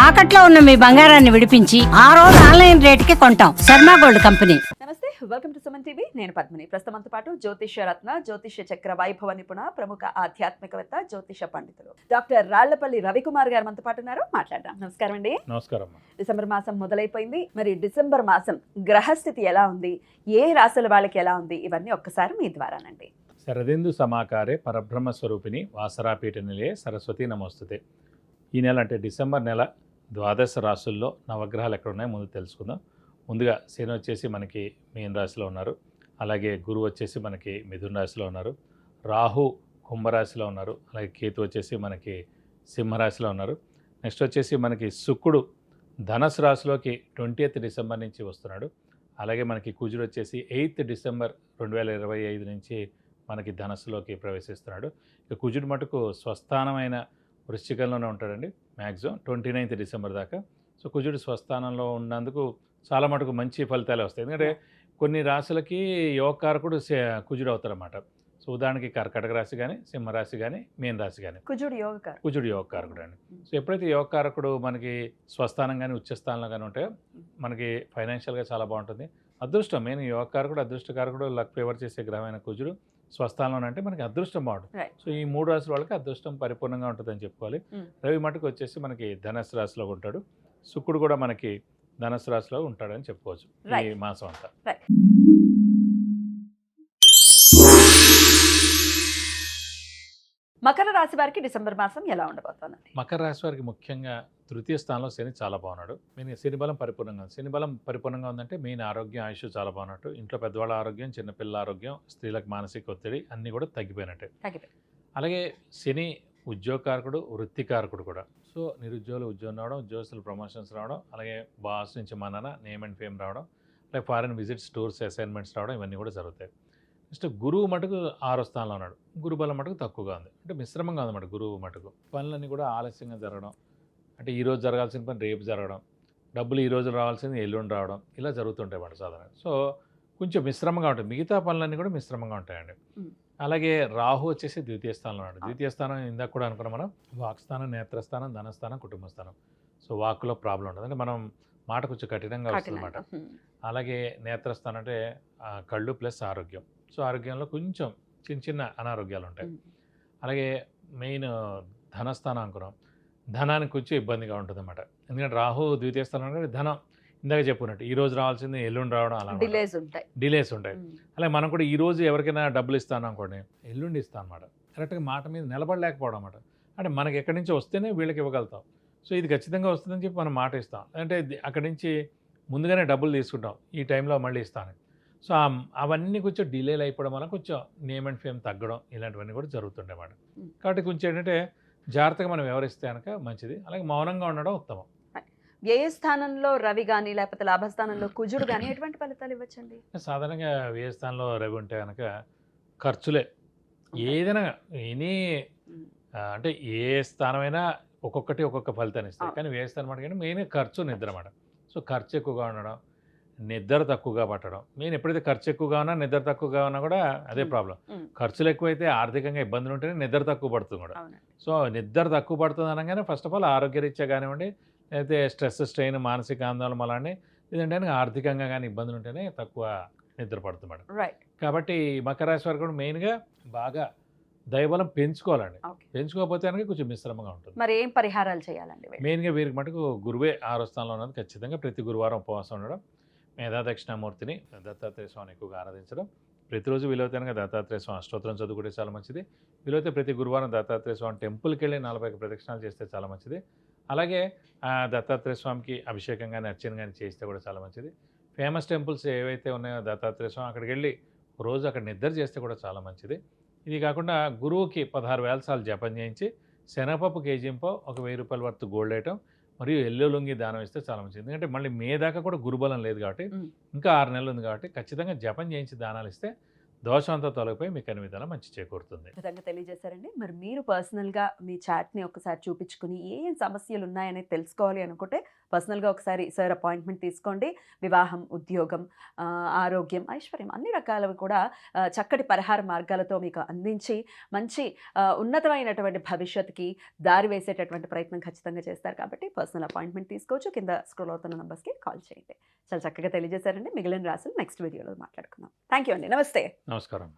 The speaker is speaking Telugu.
తాకట్లో ఉన్న మీ బంగారాన్ని విడిపించి ఆ రోజు ఆన్లైన్ రేటుకి కొంటాం. Sharma gold company. నమస్తే, వెల్కమ్ టు సుమన్ టీవీ. నేను పద్మిని. ప్రస్తుతంతో పాటు జ్యోతిష్య రత్న, జ్యోతిష్య చక్ర వైభవ నిపుణ, ప్రముఖ ఆధ్యాత్మికవేత్త, జ్యోతిష పండితులు డాక్టర్ రాళ్లపల్లి రవికుమార్ గారు మనతో పాటు ఉన్నారు. మాట్లాడదాం. నమస్కారం అండి. నమస్కారం. డిసెంబర్ మాసం మొదలైపోయింది. మరి డిసెంబర్ మాసం గ్రహస్థితి ఎలా ఉంది, ఏ రాశుల వాళ్ళకి ఎలా ఉంది, ఇవన్నీ ఒక్కసారి మీ ద్వారానండి. శరదిందు సమాకారే పరబ్రహ్మ స్వరూపిణి వాసరాపీఠ నిలయే సరస్వతి నమోస్తుతే. ఈ నెల అంటే డిసెంబర్ నెల ద్వాదశ రాశుల్లో నవగ్రహాలు ఎక్కడ ఉన్నాయో ముందు తెలుసుకుందాం. ముందుగా శని వచ్చేసి మనకి మీన రాశిలో ఉన్నారు. అలాగే గురువు వచ్చేసి మనకి మిథున రాశిలో ఉన్నారు. రాహు కుంభరాశిలో ఉన్నారు. అలాగే కేతు వచ్చేసి మనకి సింహరాశిలో ఉన్నారు. నెక్స్ట్ వచ్చేసి మనకి శుక్రుడు ధనస్సు రాశిలోకి 20th డిసెంబర్ నుంచి వస్తున్నాడు. అలాగే మనకి కుజుడు వచ్చేసి 8th డిసెంబర్ 2025 నుంచి మనకి ధనస్సులోకి ప్రవేశిస్తున్నాడు. ఇక కుజుడు మటుకు స్వస్థానమైన వృశ్చికంలోనే ఉంటాడండి మ్యాక్సిమం 29th డిసెంబర్ దాకా. సో కుజుడు స్వస్థానంలో ఉన్నందుకు చాలా మటుకు మంచి ఫలితాలే వస్తాయి. ఎందుకంటే కొన్ని రాశులకి యోగకారకుడు కుజుడు అవుతారన్నమాట. సో ఉదాహరణకి కర్కటక రాశి కానీ, సింహరాశి కానీ, మీన రాశి కానీ కుజుడు యోగకారకుడు అండి. సో ఎప్పుడైతే యోగకారకుడు మనకి స్వస్థానం కానీ ఉచ్చస్థానంలో కానీ ఉంటాయో మనకి ఫైనాన్షియల్గా చాలా బాగుంటుంది. అదృష్టం మెయిన్ యోగకారకుడు, అదృష్టకారకుడు, లక్ ఫేవర్ చేసే గ్రహమైన కుజుడు స్వస్థానంలో అంటే మనకి అదృష్టం బాగుంటుంది. సో ఈ 3 రాశుల వాళ్ళకి అదృష్టం పరిపూర్ణంగా ఉంటుందని చెప్పుకోవాలి. రవి మటుకు వచ్చేసి మనకి ధనస్సు రాశిలో ఉంటాడు. శుక్రుడు కూడా మనకి ధనస్సు రాశిలో ఉంటాడని చెప్పుకోవచ్చు ఈ మాసం అంతా. మకర రాశి వారికి డిసెంబర్ మాసం ఎలా ఉండబోతోంది? మకర రాశి వారికి ముఖ్యంగా తృతీయ స్థానంలో శని చాలా బాగున్నాడు. మెయిన్ శని బలం పరిపూర్ణంగా ఉంది. శని బలం పరిపూర్ణంగా ఉందంటే మెయిన్ ఆరోగ్యం, ఆయుష్ చాలా బాగున్నట్టు. ఇంట్లో పెద్దవాళ్ళ ఆరోగ్యం, చిన్నపిల్లల ఆరోగ్యం, స్త్రీలకు మానసిక ఒత్తిడి అన్నీ కూడా తగ్గిపోయినట్టే. అలాగే శని ఉద్యోగకారకుడు, వృత్తికారకుడు కూడా. సో నిరుద్యోగులు ఉద్యోగం రావడం, ఉద్యోగస్తులు ప్రమోషన్స్ రావడం, అలాగే బాస్ నుంచి మన్నన, నేమ్ అండ్ ఫేమ్ రావడం, అలాగే ఫారిన్ విజిట్స్, టూర్స్, అసైన్మెంట్స్ రావడం, ఇవన్నీ కూడా జరుగుతాయి. నెక్స్ట్ గురువు మటుకు 6వ స్థానంలో ఉన్నాడు. గురుబలం మటుకు తక్కువగా ఉంది, అంటే మిశ్రమంగా ఉందన్నమాట. గురువు మటుకు పనులన్నీ కూడా ఆలస్యంగా జరగడం, అంటే ఈరోజు జరగాల్సిన పని రేపు జరగడం, డబ్బులు ఈ రోజు రావాల్సింది ఎల్లుండి రావడం, ఇలా జరుగుతుంటాయి అన్నమాట సాధారణంగా. సో కొంచెం మిశ్రమంగా ఉంటుంది. మిగతా పనులన్నీ కూడా మిశ్రమంగా ఉంటాయండి. అలాగే రాహు వచ్చేసి ద్వితీయ స్థానంలో ఉన్నాడు. ద్వితీయ స్థానం ఇందాక కూడా అనుకున్నాం మనం, వాక్స్థానం, నేత్రస్థానం, ధనస్థానం, కుటుంబ స్థానం. సో వాక్కులో ప్రాబ్లం ఉంటుంది, అంటే మనం మాట కొంచెం కఠినంగా వస్తుంది అన్నమాట. అలాగే నేత్రస్థానం అంటే కళ్ళు ప్లస్ ఆరోగ్యం. సో ఆరోగ్యంలో కొంచెం చిన్న చిన్న అనారోగ్యాలు ఉంటాయి. అలాగే మెయిన్ ధనస్థానం అనుకున్నాం, ధనానికి కొంచెం ఇబ్బందిగా ఉంటుంది అన్నమాట. ఎందుకంటే రాహు ద్వితీయ స్థానం అంటే ధనం ఇందాక చెప్పుకున్నట్టు ఈ రోజు రావాల్సింది ఎల్లుండి రావడం, అలా డిలేస్ ఉంటాయి. అలాగే మనం కూడా ఈ రోజు ఎవరికైనా డబ్బులు ఇస్తాను అనుకోండి, ఎల్లుండి ఇస్తాను అనమాట. కరెక్ట్గా మాట మీద నిలబడలేకపోవడం అన్నమాట. అంటే మనకి ఎక్కడి నుంచి వస్తేనే వీళ్ళకి ఇవ్వగలుగుతాం. సో ఇది ఖచ్చితంగా వస్తుందని చెప్పి మనం మాట ఇస్తాం, అంటే అక్కడి నుంచి ముందుగానే డబ్బులు తీసుకుంటాం, ఈ టైంలో మళ్ళీ ఇస్తాను. సో అవన్నీ కొంచెం డిలేలు అయిపోవడం వల్ల కొంచెం నేమ్ అండ్ ఫేమ్ తగ్గడం, ఇలాంటివన్నీ కూడా జరుగుతుంటాయి అన్నమాట. కాబట్టి కొంచెం ఏంటంటే జాగ్రత్తగా మనం వ్యవహరిస్తే కనుక మంచిది. అలాగే మౌనంగా ఉండడం ఉత్తమం. వ్యయ స్థానంలో రవి కానీ లేకపోతే లాభస్థానంలో కుజుడు కానీ ఎటువంటి ఫలితాలు ఇవ్వచ్చండి? సాధారణంగా వ్యయ స్థానంలో రవి ఉంటే కనుక ఖర్చులే ఏదైనా ఎనీ అంటే ఏ స్థానమైనా ఒక్కొక్కటి ఒక్కొక్క ఫలితాన్ని ఇస్తాయి. కానీ వ్యయ స్థానం అంటే మెయిన్గా ఖర్చు, నిద్ర అన్నమాట. సో ఖర్చు ఎక్కువగా ఉండడం, నిద్ర తక్కువగా పట్టడం. మెయిన్ ఎప్పుడైతే ఖర్చు ఎక్కువగా ఉన్నా, నిద్ర తక్కువగా ఉన్నా కూడా అదే ప్రాబ్లం. ఖర్చులు ఎక్కువైతే ఆర్థికంగా ఇబ్బందులు ఉంటేనే నిద్ర తక్కువ పడుతుంది కూడా. సో నిద్ర తక్కువ పడుతుంది అనగానే ఫస్ట్ ఆఫ్ ఆల్ ఆరోగ్యరీత్యా కానివ్వండి, లేకపోతే స్ట్రెస్, స్ట్రెయిన్, మానసిక ఆందోళన అలానే లేదంటే ఆర్థికంగా కానీ ఇబ్బందులు ఉంటేనే తక్కువ నిద్ర పడుతుంది మేడం. కాబట్టి మకర రాశి వారు కూడా మెయిన్గా బాగా దైవబలం పెంచుకోవాలండి. పెంచుకోకపోతే కనుక కొంచెం మిశ్రమంగా ఉంటుంది. మరి ఏం పరిహారాలు చేయాలండి? మెయిన్గా వీరికి మటుకు గురువే 6వ స్థానంలో ఉన్నది. ఖచ్చితంగా ప్రతి గురువారం ఉపవాసం ఉండడం, మేధా దక్షిణామూర్తిని దత్తాత్రేయ స్వామిని ఎక్కువగా ఆరాధించడం, ప్రతిరోజు వీలైతే కనుక దత్తాత్రేయ స్వామి అష్టోత్తరం చదువుకుంటే చాలా మంచిది. వీలైతే ప్రతి గురువారం దత్తాత్రేయ స్వామి టెంపుల్కి వెళ్ళి 40 ప్రదక్షిణాలు చేస్తే చాలా మంచిది. అలాగే దత్తాత్రేయ స్వామికి అభిషేకం కానీ అర్చన కానీ చేస్తే కూడా చాలా మంచిది. ఫేమస్ టెంపుల్స్ ఏవైతే ఉన్నాయో దత్తాత్రేయ స్వామి, అక్కడికి వెళ్ళి రోజు అక్కడ నిద్ర చేస్తే కూడా చాలా మంచిది. ఇది కాకుండా గురువుకి 16 వేల సార్లు జపం చేయించి శనగపప్పు కేజీంపో ఒక 1000 రూపాయల వర్త్ గోల్డ్ ఐటమ్ మరియు ఎల్లో లుంగి దానం ఇస్తే చాలా మంచిది. ఎందుకంటే మళ్ళీ మే దాకా కూడా గురుబలం లేదు కాబట్టి, ఇంకా 6 నెలలు ఉంది కాబట్టి ఖచ్చితంగా జపం చేయించి దానాలు ఇస్తే దోషం అంతా తొలగిపోయి మీకు అన్ని విధాలా మంచి చేకూరుతుంది. విధంగా తెలియజేశారండి. మరి మీరు పర్సనల్‌గా మీ చాట్‌ని ఒకసారి చూపించుకుని ఏం సమస్యలు ఉన్నాయనేది తెలుసుకోవాలి అనుకుంటే పర్సనల్‌గా ఒకసారి సార్ అపాయింట్మెంట్ తీసుకోండి. వివాహం, ఉద్యోగం, ఆరోగ్యం, ఐశ్వర్యం అన్ని రకాలవి కూడా చక్కటి పరిహార మార్గాలతో మీకు అందించి మంచి ఉన్నతమైనటువంటి భవిష్యత్తుకి దారి వేసేటటువంటి ప్రయత్నం ఖచ్చితంగా చేస్తారు. కాబట్టి పర్సనల్ అపాయింట్మెంట్ తీసుకోవచ్చు. కింద స్క్రోల్ అవుతున్న నంబర్స్‌కి కాల్ చేయండి. చాలా చక్కగా తెలియజేశారండి. మిగిలిన రాసులు నెక్స్ట్ వీడియోలో మాట్లాడుకుందాం. థ్యాంక్ యూ అండి. నమస్తే. నమస్కారం.